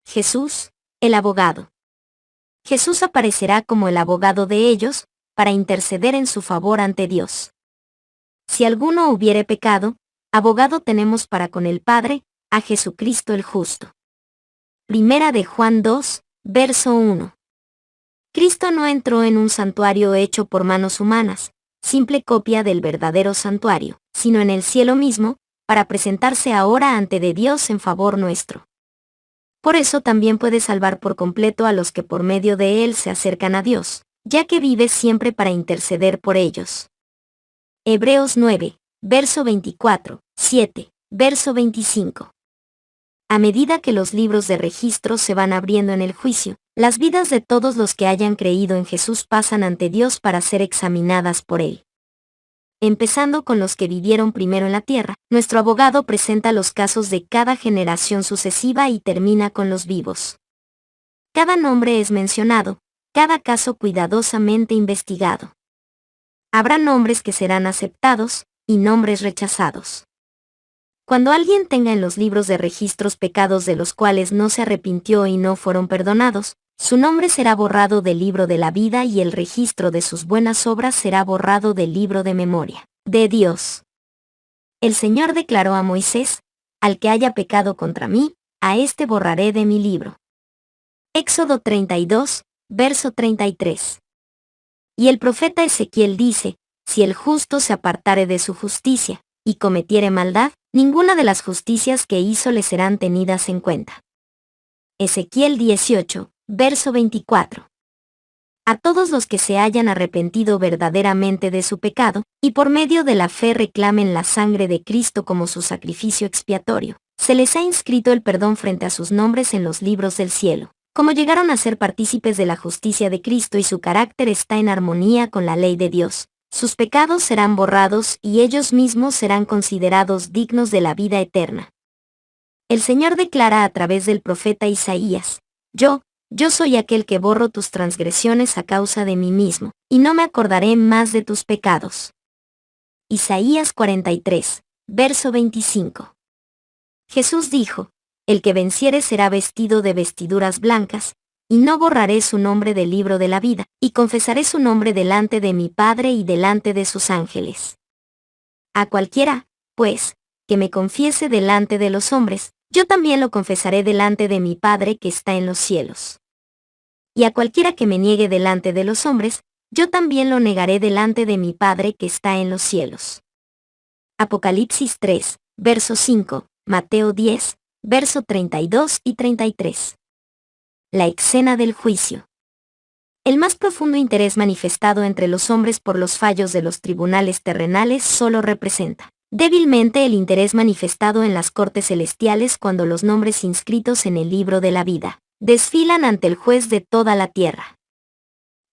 Jesús, el abogado. Jesús aparecerá como el abogado de ellos, para interceder en su favor ante Dios. Si alguno hubiere pecado, abogado tenemos para con el Padre, a Jesucristo el justo. Primera de Juan 2, verso 1. Cristo no entró en un santuario hecho por manos humanas, simple copia del verdadero santuario, sino en el cielo mismo, para presentarse ahora ante de Dios en favor nuestro. Por eso también puede salvar por completo a los que por medio de él se acercan a Dios, ya que vive siempre para interceder por ellos. Hebreos 9, verso 24, 7, verso 25. A medida que los libros de registro se van abriendo en el juicio, las vidas de todos los que hayan creído en Jesús pasan ante Dios para ser examinadas por él. Empezando con los que vivieron primero en la tierra, nuestro abogado presenta los casos de cada generación sucesiva y termina con los vivos. Cada nombre es mencionado, cada caso cuidadosamente investigado. Habrá nombres que serán aceptados, y nombres rechazados. Cuando alguien tenga en los libros de registros pecados de los cuales no se arrepintió y no fueron perdonados, su nombre será borrado del libro de la vida y el registro de sus buenas obras será borrado del libro de memoria de Dios. El Señor declaró a Moisés: al que haya pecado contra mí, a éste borraré de mi libro. Éxodo 32, verso 33. Y el profeta Ezequiel dice: si el justo se apartare de su justicia, y cometiere maldad, ninguna de las justicias que hizo le serán tenidas en cuenta. Ezequiel 18, verso 24. A todos los que se hayan arrepentido verdaderamente de su pecado, y por medio de la fe reclamen la sangre de Cristo como su sacrificio expiatorio, se les ha inscrito el perdón frente a sus nombres en los libros del cielo. Como llegaron a ser partícipes de la justicia de Cristo y su carácter está en armonía con la ley de Dios, sus pecados serán borrados y ellos mismos serán considerados dignos de la vida eterna. El Señor declara a través del profeta Isaías: Yo soy aquel que borro tus transgresiones a causa de mí mismo, y no me acordaré más de tus pecados. Isaías 43, verso 25. Jesús dijo: el que venciere será vestido de vestiduras blancas, y no borraré su nombre del libro de la vida, y confesaré su nombre delante de mi Padre y delante de sus ángeles. A cualquiera, pues, que me confiese delante de los hombres, yo también lo confesaré delante de mi Padre que está en los cielos. Y a cualquiera que me niegue delante de los hombres, yo también lo negaré delante de mi Padre que está en los cielos. Apocalipsis 3, verso 5, Mateo 10, verso 32 y 33. La escena del juicio. El más profundo interés manifestado entre los hombres por los fallos de los tribunales terrenales solo representa débilmente el interés manifestado en las cortes celestiales cuando los nombres inscritos en el libro de la vida desfilan ante el juez de toda la tierra.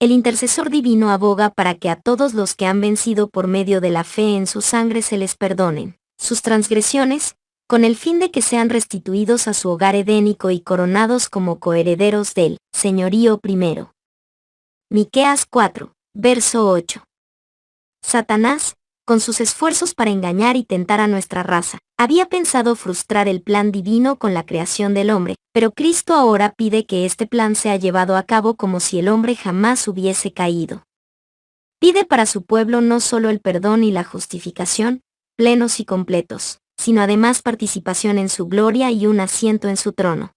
El intercesor divino aboga para que a todos los que han vencido por medio de la fe en su sangre se les perdonen sus transgresiones, con el fin de que sean restituidos a su hogar edénico y coronados como coherederos del señorío primero. Miqueas 4, verso 8. Satanás, con sus esfuerzos para engañar y tentar a nuestra raza, había pensado frustrar el plan divino con la creación del hombre, pero Cristo ahora pide que este plan sea llevado a cabo como si el hombre jamás hubiese caído. Pide para su pueblo no solo el perdón y la justificación, plenos y completos, sino además participación en su gloria y un asiento en su trono.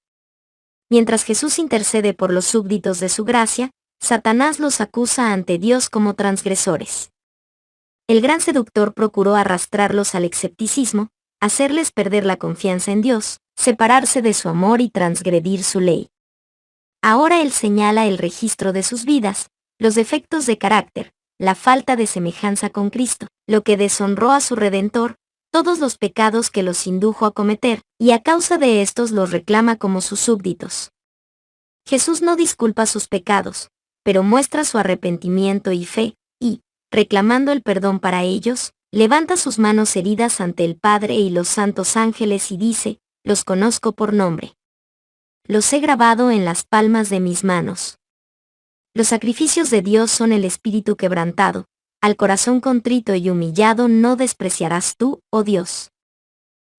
Mientras Jesús intercede por los súbditos de su gracia, Satanás los acusa ante Dios como transgresores. El gran seductor procuró arrastrarlos al escepticismo, hacerles perder la confianza en Dios, separarse de su amor y transgredir su ley. Ahora él señala el registro de sus vidas, los defectos de carácter, la falta de semejanza con Cristo, lo que deshonró a su Redentor, todos los pecados que los indujo a cometer, y a causa de estos los reclama como sus súbditos. Jesús no disculpa sus pecados, pero muestra su arrepentimiento y fe, y, reclamando el perdón para ellos, levanta sus manos heridas ante el Padre y los santos ángeles y dice: los conozco por nombre. Los he grabado en las palmas de mis manos. Los sacrificios de Dios son el espíritu quebrantado, al corazón contrito y humillado no despreciarás tú, oh Dios.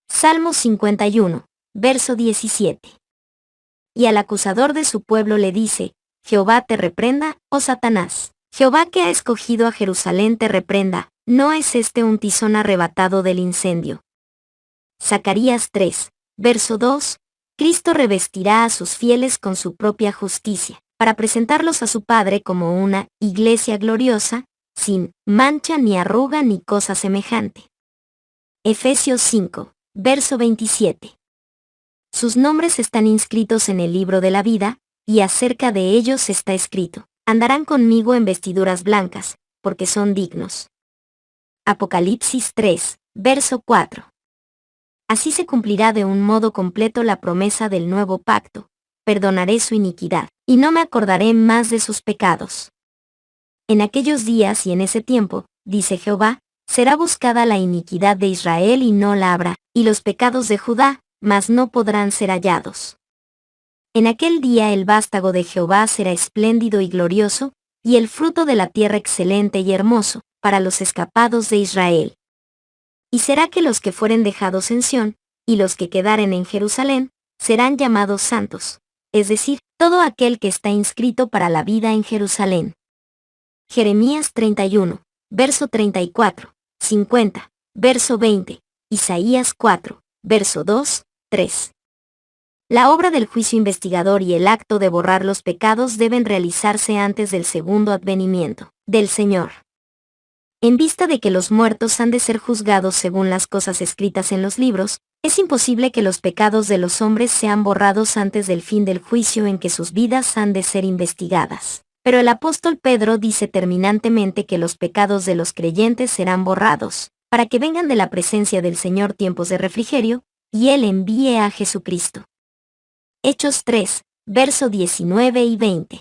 Salmo 51, verso 17. y al acusador de su pueblo le dice, Jehová te reprenda, oh Satanás. Jehová que ha escogido a Jerusalén te reprenda, ¿no es este un tizón arrebatado del incendio? Zacarías 3, verso 2, Cristo revestirá a sus fieles con su propia justicia, para presentarlos a su Padre como una iglesia gloriosa, sin mancha ni arruga ni cosa semejante. Efesios 5, verso 27. Sus nombres están inscritos en el libro de la vida, y acerca de ellos está escrito, andarán conmigo en vestiduras blancas, porque son dignos. Apocalipsis 3, verso 4. Así se cumplirá de un modo completo la promesa del nuevo pacto, perdonaré su iniquidad, y no me acordaré más de sus pecados. En aquellos días y en ese tiempo, dice Jehová, será buscada la iniquidad de Israel y no la habrá, y los pecados de Judá, mas no podrán ser hallados. En aquel día el vástago de Jehová será espléndido y glorioso, y el fruto de la tierra excelente y hermoso, para los escapados de Israel. Y será que los que fueren dejados en Sión, y los que quedaren en Jerusalén, serán llamados santos, es decir, todo aquel que está inscrito para la vida en Jerusalén. Jeremías 31, verso 34, 50, verso 20, Isaías 4, verso 2, 3. La obra del juicio investigador y el acto de borrar los pecados deben realizarse antes del segundo advenimiento del Señor. En vista de que los muertos han de ser juzgados según las cosas escritas en los libros, es imposible que los pecados de los hombres sean borrados antes del fin del juicio en que sus vidas han de ser investigadas. Pero el apóstol Pedro dice terminantemente que los pecados de los creyentes serán borrados, para que vengan de la presencia del Señor tiempos de refrigerio, y Él envíe a Jesucristo. Hechos 3, verso 19 y 20.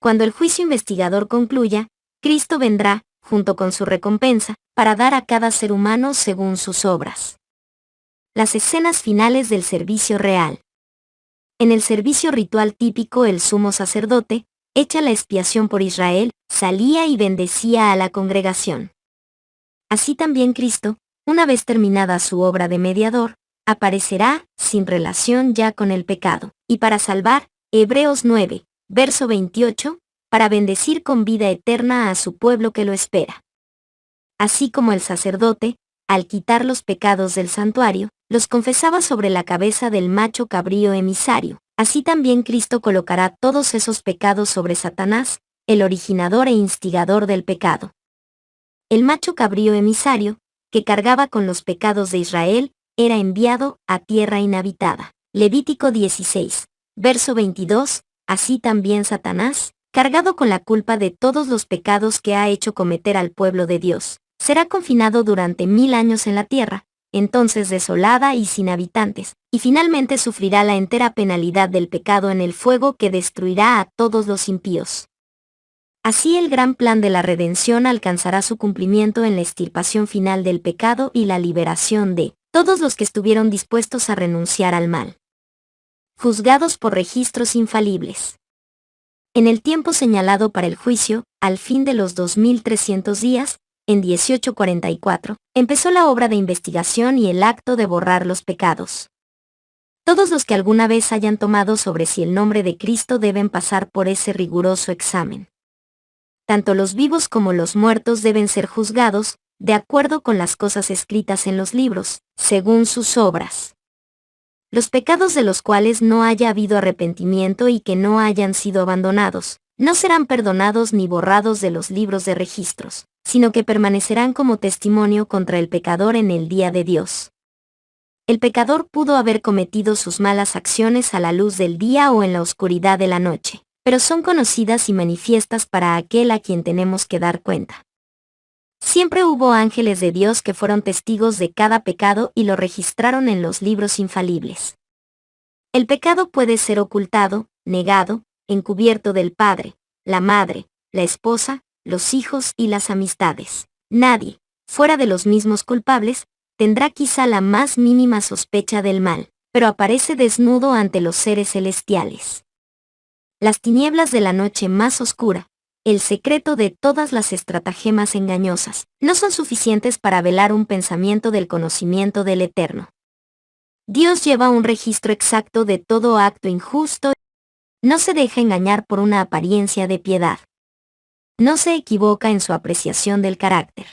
Cuando el juicio investigador concluya, Cristo vendrá, junto con su recompensa, para dar a cada ser humano según sus obras. Las escenas finales del servicio real. En el servicio ritual típico el sumo sacerdote, hecha la expiación por Israel, salía y bendecía a la congregación. Así también Cristo, una vez terminada su obra de mediador, aparecerá, sin relación ya con el pecado, y para salvar, Hebreos 9, verso 28, para bendecir con vida eterna a su pueblo que lo espera. Así como el sacerdote, al quitar los pecados del santuario, los confesaba sobre la cabeza del macho cabrío emisario, así también Cristo colocará todos esos pecados sobre Satanás, el originador e instigador del pecado. El macho cabrío emisario, que cargaba con los pecados de Israel, era enviado a tierra inhabitada. Levítico 16, verso 22, así también Satanás, cargado con la culpa de todos los pecados que ha hecho cometer al pueblo de Dios, será confinado durante 1000 años en la tierra, entonces desolada y sin habitantes, y finalmente sufrirá la entera penalidad del pecado en el fuego que destruirá a todos los impíos. Así el gran plan de la redención alcanzará su cumplimiento en la extirpación final del pecado y la liberación de todos los que estuvieron dispuestos a renunciar al mal. Juzgados por registros infalibles. En el tiempo señalado para el juicio, al fin de los 2300 días, en 1844, empezó la obra de investigación y el acto de borrar los pecados. Todos los que alguna vez hayan tomado sobre sí el nombre de Cristo deben pasar por ese riguroso examen. Tanto los vivos como los muertos deben ser juzgados, de acuerdo con las cosas escritas en los libros, según sus obras. Los pecados de los cuales no haya habido arrepentimiento y que no hayan sido abandonados, no serán perdonados ni borrados de los libros de registros, sino que permanecerán como testimonio contra el pecador en el día de Dios. El pecador pudo haber cometido sus malas acciones a la luz del día o en la oscuridad de la noche, pero son conocidas y manifiestas para aquel a quien tenemos que dar cuenta. Siempre hubo ángeles de Dios que fueron testigos de cada pecado y lo registraron en los libros infalibles. El pecado puede ser ocultado, negado, encubierto del padre, la madre, la esposa, los hijos y las amistades. Nadie, fuera de los mismos culpables, tendrá quizá la más mínima sospecha del mal, pero aparece desnudo ante los seres celestiales. Las tinieblas de la noche más oscura, el secreto de todas las estratagemas engañosas, no son suficientes para velar un pensamiento del conocimiento del Eterno. Dios lleva un registro exacto de todo acto injusto. No se deja engañar por una apariencia de piedad. No se equivoca en su apreciación del carácter.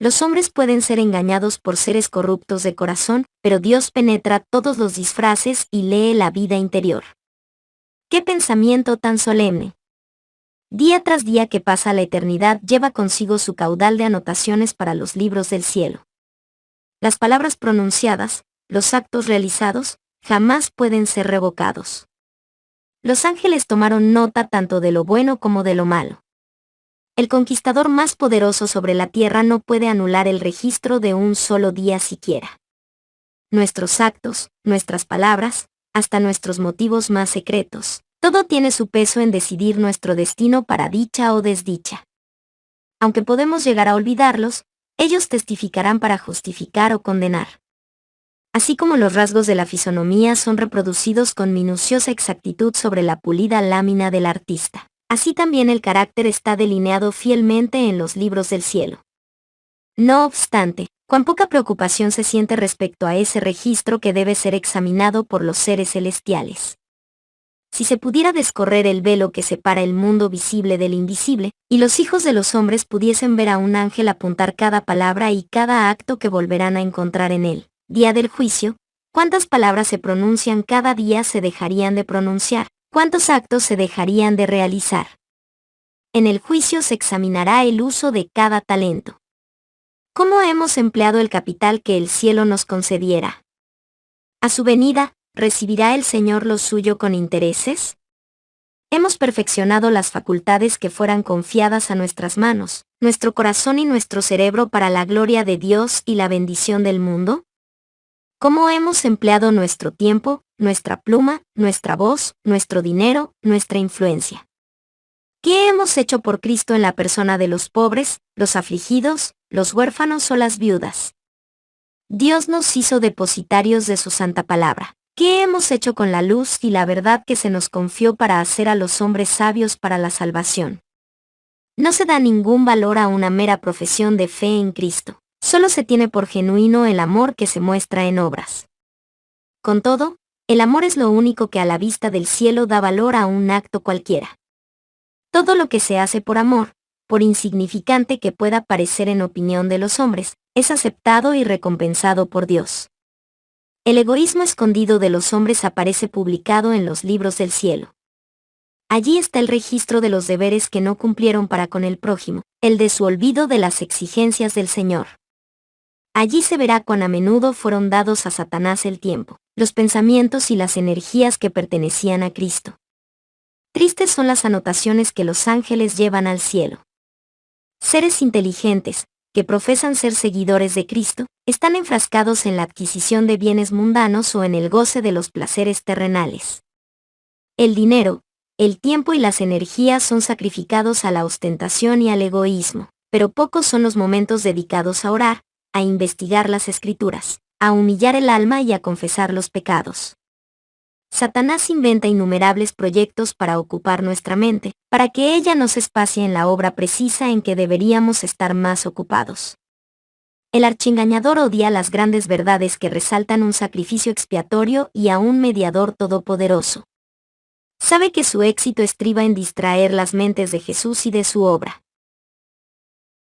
Los hombres pueden ser engañados por seres corruptos de corazón, pero Dios penetra todos los disfraces y lee la vida interior. ¡Qué pensamiento tan solemne! Día tras día que pasa la eternidad lleva consigo su caudal de anotaciones para los libros del cielo. Las palabras pronunciadas, los actos realizados, jamás pueden ser revocados. Los ángeles tomaron nota tanto de lo bueno como de lo malo. El conquistador más poderoso sobre la tierra no puede anular el registro de un solo día siquiera. Nuestros actos, nuestras palabras, hasta nuestros motivos más secretos, todo tiene su peso en decidir nuestro destino para dicha o desdicha. Aunque podemos llegar a olvidarlos, ellos testificarán para justificar o condenar. Así como los rasgos de la fisonomía son reproducidos con minuciosa exactitud sobre la pulida lámina del artista, así también el carácter está delineado fielmente en los libros del cielo. No obstante, cuán poca preocupación se siente respecto a ese registro que debe ser examinado por los seres celestiales. Si se pudiera descorrer el velo que separa el mundo visible del invisible, y los hijos de los hombres pudiesen ver a un ángel apuntar cada palabra y cada acto que volverán a encontrar en él, día del juicio, cuántas palabras se pronuncian cada día se dejarían de pronunciar, cuántos actos se dejarían de realizar. En el juicio se examinará el uso de cada talento. ¿Cómo hemos empleado el capital que el cielo nos concediera? A su venida, ¿recibirá el Señor lo suyo con intereses? ¿Hemos perfeccionado las facultades que fueran confiadas a nuestras manos, nuestro corazón y nuestro cerebro para la gloria de Dios y la bendición del mundo? ¿Cómo hemos empleado nuestro tiempo, nuestra pluma, nuestra voz, nuestro dinero, nuestra influencia? ¿Qué hemos hecho por Cristo en la persona de los pobres, los afligidos, los huérfanos o las viudas? Dios nos hizo depositarios de su santa palabra. ¿Qué hemos hecho con la luz y la verdad que se nos confió para hacer a los hombres sabios para la salvación? No se da ningún valor a una mera profesión de fe en Cristo. Solo se tiene por genuino el amor que se muestra en obras. Con todo, el amor es lo único que a la vista del cielo da valor a un acto cualquiera. Todo lo que se hace por amor, por insignificante que pueda parecer en opinión de los hombres, es aceptado y recompensado por Dios. El egoísmo escondido de los hombres aparece publicado en los libros del cielo. Allí está el registro de los deberes que no cumplieron para con el prójimo, el de su olvido de las exigencias del Señor. Allí se verá cuán a menudo fueron dados a Satanás el tiempo, los pensamientos y las energías que pertenecían a Cristo. Tristes son las anotaciones que los ángeles llevan al cielo. Seres inteligentes, que profesan ser seguidores de Cristo, están enfrascados en la adquisición de bienes mundanos o en el goce de los placeres terrenales. El dinero, el tiempo y las energías son sacrificados a la ostentación y al egoísmo, pero pocos son los momentos dedicados a orar, a investigar las Escrituras, a humillar el alma y a confesar los pecados. Satanás inventa innumerables proyectos para ocupar nuestra mente, para que ella no se espacie en la obra precisa en que deberíamos estar más ocupados. El archiengañador odia las grandes verdades que resaltan un sacrificio expiatorio y a un mediador todopoderoso. Sabe que su éxito estriba en distraer las mentes de Jesús y de su obra.